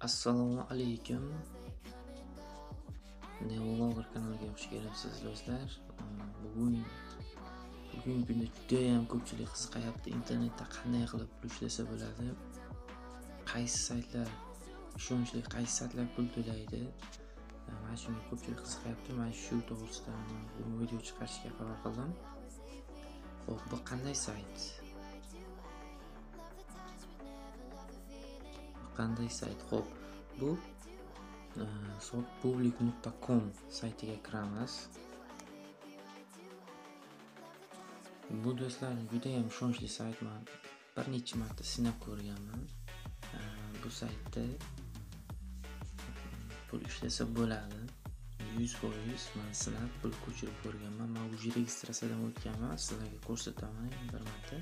Assalomu alaykum. Neovlogger kanaliga xush kelibsiz do'stlar. Bugungi kunda juda ham ko'pchilik qiziqayapti. Internetda qanday qilib pul ishlasa bo'ladi? Qaysi saytlar ishonchli, qaysi saytlar pul to'laydi? Mana shunga ko'pchilik qiziqayapti. Mana shu to'g'risida bu video chiqarishga qaror qildim. Xo'p, bu qanday sayt? Xo'p, bu sotpublic.com saytiga kiramiz. Bu do'stlar juda ham ishonchli sayt. Men bir necha marta sinab ko'rganman. Bu saytda pul ishlasa bo'ladi. 100% men sinab pul ko'chirib ko'rganman. Men уже registratsiyadan o'tganman. Sizlarga ko'rsataman bir marta.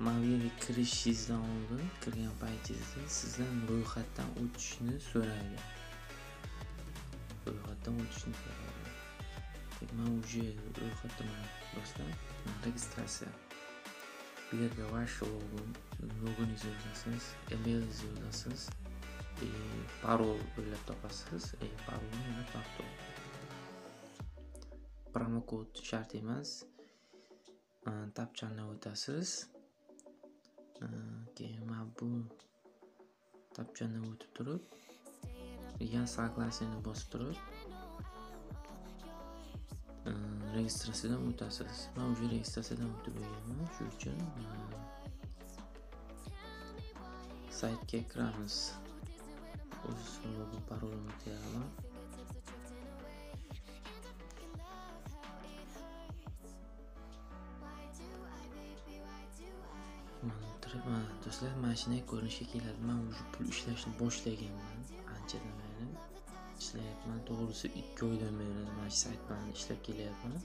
Maviga kirishingizdan oldin, kirgan paytingizda sizdan ro'yxatdan o'tishni so'raydi. Men уже ro'yxatdaman do'stlar. Registratsiya. Bu yerga vash logoningizni yozasiz, emailingizni yozasiz, parol o'ylab topasiz, parolni yana topdim. Promokod shart emas. Tapchani o'tasiz. Keyin mana bu tapchani o'tib turib, "Я согласен" bosib turib, registratsiyadan o'tasiz. Men уже registratsiyadan o'tib bo'lganman, shuning uchun saytga kiramiz. O'z login parolimni teraman. Do'stlar, mashina ko'rinishga keladi. Men уже pul ishlashni boshlaganman. Anchadan beri ishlayapman. To'g'risi 2 oydan beri mana shu sayt bilan ishlab kelyapman.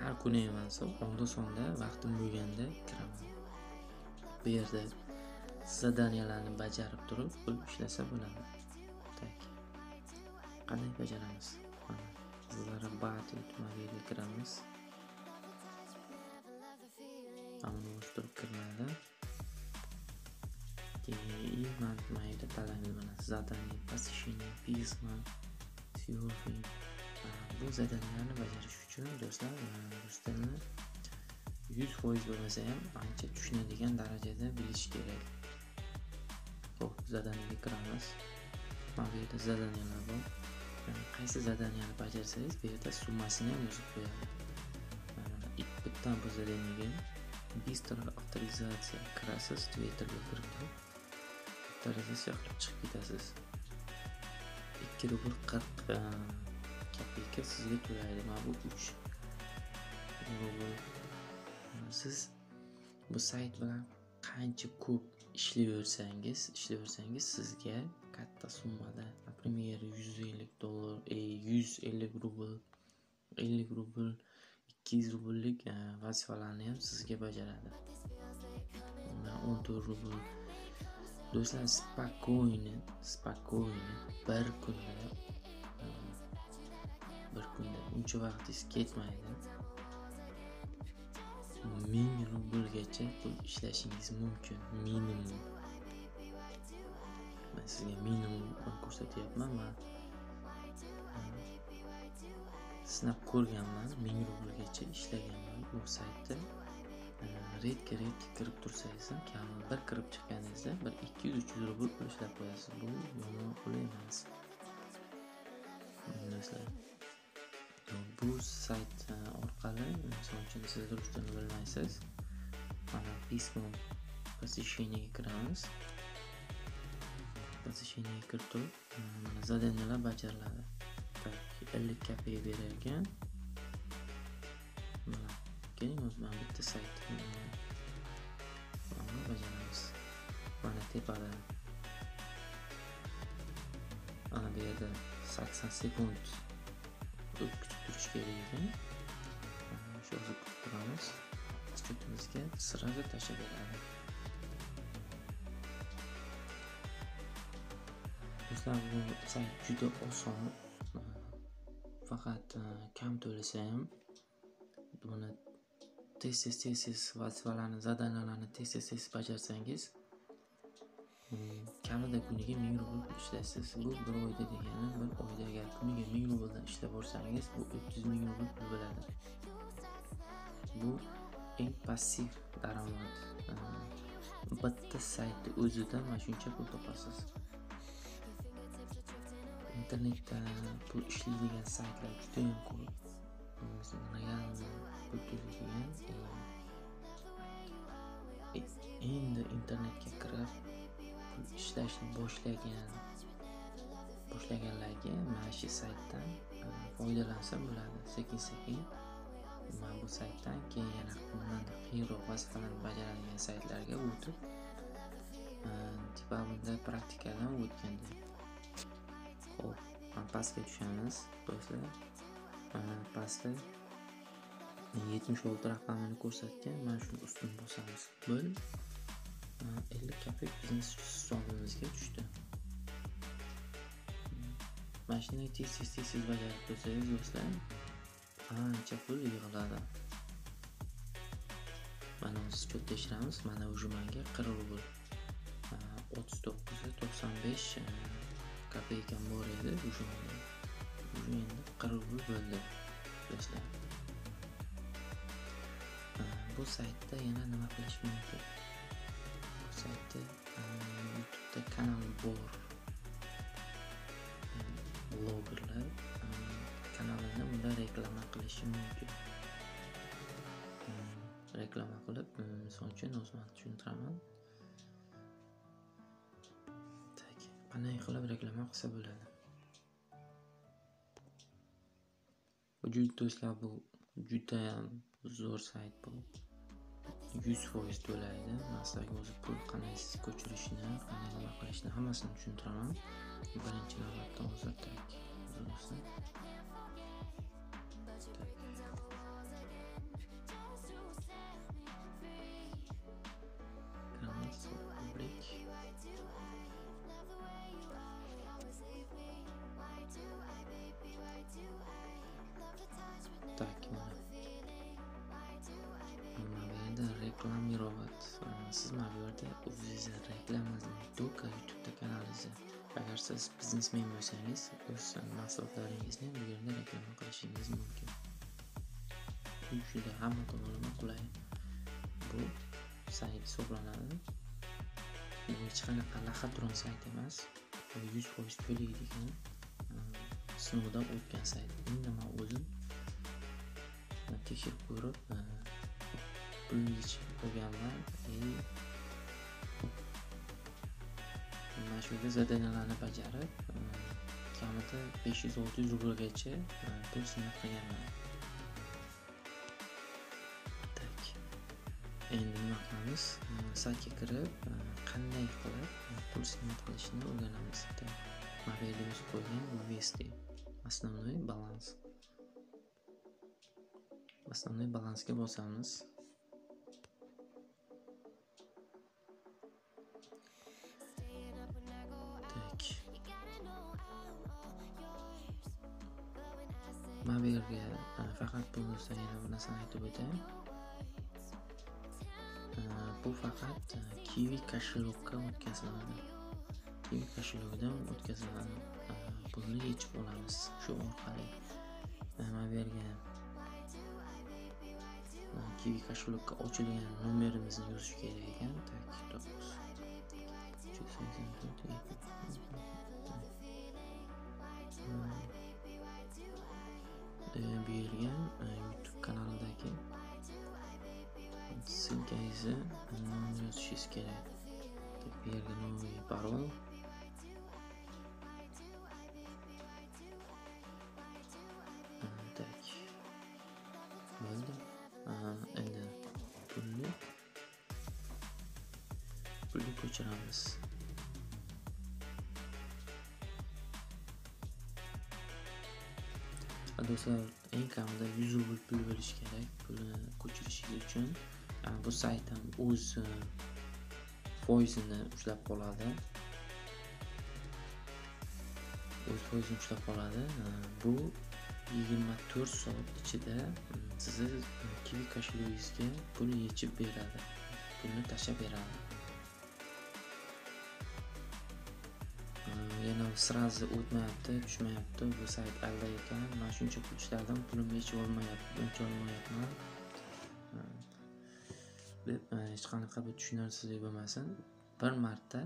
Har kuni emas, onda-sonda vaqtim bo'lganda kiraman. Bu yerda zadaniyalarni bajarib turib pul ishlasa bo'ladi. Qanday bajaramiz? Sizlarga Bati tumaniga kiramiz. Ammo turib kirmaydi. И mayda talaymiz mana zadaniya, посещение письма, surfing. Bu zadaniyalarni bajarish uchun do'stlar, rus tilini 100% bo'lmasa ham ancha tushunadigan darajada bilish kerak. Xo'p, zadaniyaga kiramiz. Mana bu yerda zadaniyalar bor. Qaysi zadaniyani bajarsangiz, bu yerda summasini ham yozib qo'yadi. Bitta bu zadaniyaga bistro avtorizatsiya kirasiz, Twitterga kirib avtorizatsiya qilib chiqib ketasiz. 2 rubl 40 kopeyka sizga to'laydi. Mana bu 3 rubl. Siz bu sayt bilan qancha ko'p ishlayversangiz sizga katta summada, например, $150, 150 rubl, 50 rubl, 200 rubllik vazifalarni ham sizga bajaradi. 14 rubl. Do'stlar, spokойно bir kunda uncha vaqtingiz ketmaydi. 1000 rublgacha pul ishlashingiz mumkin, minimum. Men sizga minimum ko'rsatyapman. Men sinab ko'rganman, 1000 rublgacha ishlaganman bu saytda. Redga kirib tursangiz ham, kamida bir kirib chiqqaningizda 200-300 rubl pul ishlab qo'yasiz. Bu yomon pul emas. Do'stlar, bu sayt orqali, misol uchun siz rus tilini bilmaysiz, mana pismo посещениеga kiramiz. Посещениеga kirib turib, mana zadaniyalar bajariladi. 50 kopeyka berar ekan. Mana keling, mana bitta saytni bajaramiz. Mana tepada ana bu yerda 80 sekund kutib turish kerak ekan. Shu kutib turamiz. Счетimizga sразу tashlab beradi. Do'stlar, bu sayt juda oson. Faqat kam to'lasa ham buni tez vazifalarni, zadaniyalarni tez bajarsangiz, kamida kuniga 1000 rubl ishlaysiz. Bu bir oyda degani, bir oyda agar kuniga 1000 rubldan ishlab borsangiz, bu 300 ming rubl pul bo'ladi. Bu eng passiv daromad. Bitta saytni o'zida mana shuncha pul topasiz. Internetda pul ishlaydigan saytlar juda ham ko'p. Real pul to'laydigan. Endi internetga kirib pul ishlashni boshlaganlarga mana shu saytdan foydalansa bo'ladi. Sekin mana bu saytdan keyin yana bundan qiyinroq vazifalarni bajaradigan saytlarga o'tib, tipa bunda praktikadan o'tganda. Xo'p, pastga tushamiz do'stlar. Pastda 76 raqamini ko'rsatgan, mana shuni ustun bosamiz. Bu 50 kopek biznes hisobimizga tushdi. Mashina tez bajarib qo'ysangiz do'stlar, ancha pul yig'iladi. Mana biz ko'p tekshiramiz. Mana o'sha manga 40 rubl 39.95 kopeyka bor edi. O'sha endi 40 rubl bo'ldi do'stlar. Bu saytda yana nima qilish mumkin? Bu saytda YouTube'da kanal bor. Blogerlar kanalini bunda reklama qilishi mumkin. Reklama qilib, misol uchun o'zim tushuntiraman. Qanday qilib reklama qilsa bo'ladi? Do'stlar, bu juda ham zo'r sayt bu. 100% to'laydi. Masalan, o'zi pul qanday ko'chirishni, qanday nima qilishni hammasini tushuntiraman. Birinchi navbatda hozir reklamirovat. Siz mana bu yerda o'zingizni reklamangizni только YouTube'da kanalingizni. Agar siz biznesmen bo'lsangiz, o'z mahsulotlaringizni bu yerda reklama qilishingiz mumkin. Bu juda hamma tomonlama qulay. Bu sayt hisoblanadi. Bu hech qanaqa laxatron sayt emas. 100% to'laydigan sinovdan o'tgan sayt. Endi men o'zim tekshirib ko'rib pulni yechib qo'yganman. Mana shu zadaniyalarni bajarib, kamida 500-600 rublgacha pul sinab qilganman. Endi nima qilamiz? Saytga kirib, qanday qilib pul sinab qilishni o'rganamiz. Mana bu yerda yozib qo'ygan ввести основной баланс. Основной balansga bosamiz. Mana bu yerga faqat bu narsa yana bir narsani aytib o'tay. Bu faqat Kiwi kошелёкка o'tkaziladi. Kiwi kошелёкdan o'tkaziladi. Pulni yechib olamiz shu orqali. Mana bu yerga Kiwi kошелёкка ochilgan nomerimizni yozish kerak ekan. Bergan YouTube kanalidagi ссылканgizni yozishingiz kerak. Bu yerga новый parol. Bo'ldi. Endi pulni ko'chiramiz. Do'stlar, eng kamida 100 rubl pul berish kerak pulni ko'chirishingiz uchun. Bu sayt ham o'z foizini ushlab qoladi. Bu 24 soat ichida sizni Kiwi kошелегingizga pul yechib beradi. Pulni tashlab beradi. Yana sразу o'tmayapti, tushmayapti, bu sayt alday ekan. Men shuncha pul ishladim, pulimni yechib olmayapman. deb hech qanaqa bir tushunarsizlik bo'lmasin. Bir marta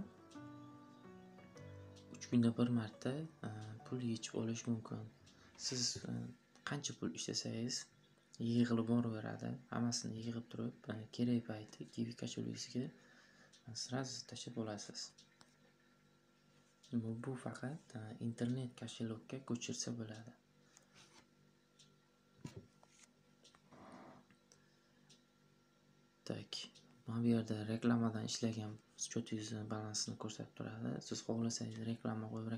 3 kunda bir marta pul yechib olish mumkin. Siz qancha pul ishlasangiz yig'ilib boraveradi. Hammasini yig'ib turib, kerak payti Kiwi kошелегingizga sразу tashlab olasiz. Bu faqat internet kошелегga ko'chirsa bo'ladi. Tak, mana bu yerda reklamadan ishlagan счётingizni balansini ko'rsatib turadi. Siz xohlasangiz reklama qo'yib,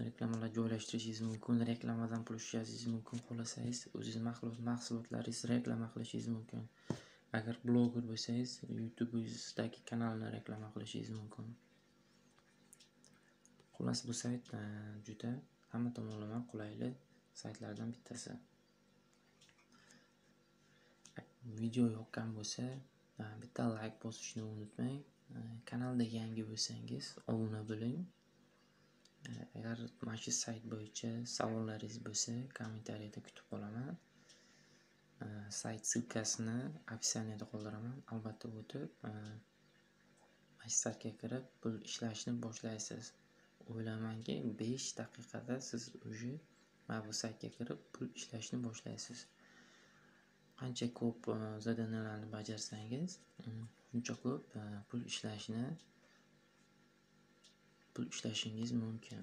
reklamalar joylashtirishingiz mumkin, reklamadan pul ishlashingiz mumkin. Xohlasangiz o'zingiz mahsulotlaringiz reklama qilishingiz mumkin. Agar bloger bo'lsangiz, YouTube'ingizdagi kanalni reklama qilishingiz mumkin. Xullas, bu sayt juda hamma tomonlama qulayli saytlardan bittasi. Video yoqqan bo'lsa, bitta like bosishni unutmang. Kanalda yangi bo'lsangiz, obuna bo'ling. Agar mana shu sayt bo'yicha savollaringiz bo'lsa, kommentariyada kutib qolaman. Sayt silkasini opsiyaniyada qoldiraman. Albatta o'tib, mana shu saytga kirib pul ishlashni boshlaysiz. O'ylaymanki 5 daqiqada siz уже mana bu saytga kirib pul ishlashni boshlaysiz. Qancha ko'p zadaniyalarni bajarsangiz, shuncha ko'p pul ishlashingiz mumkin.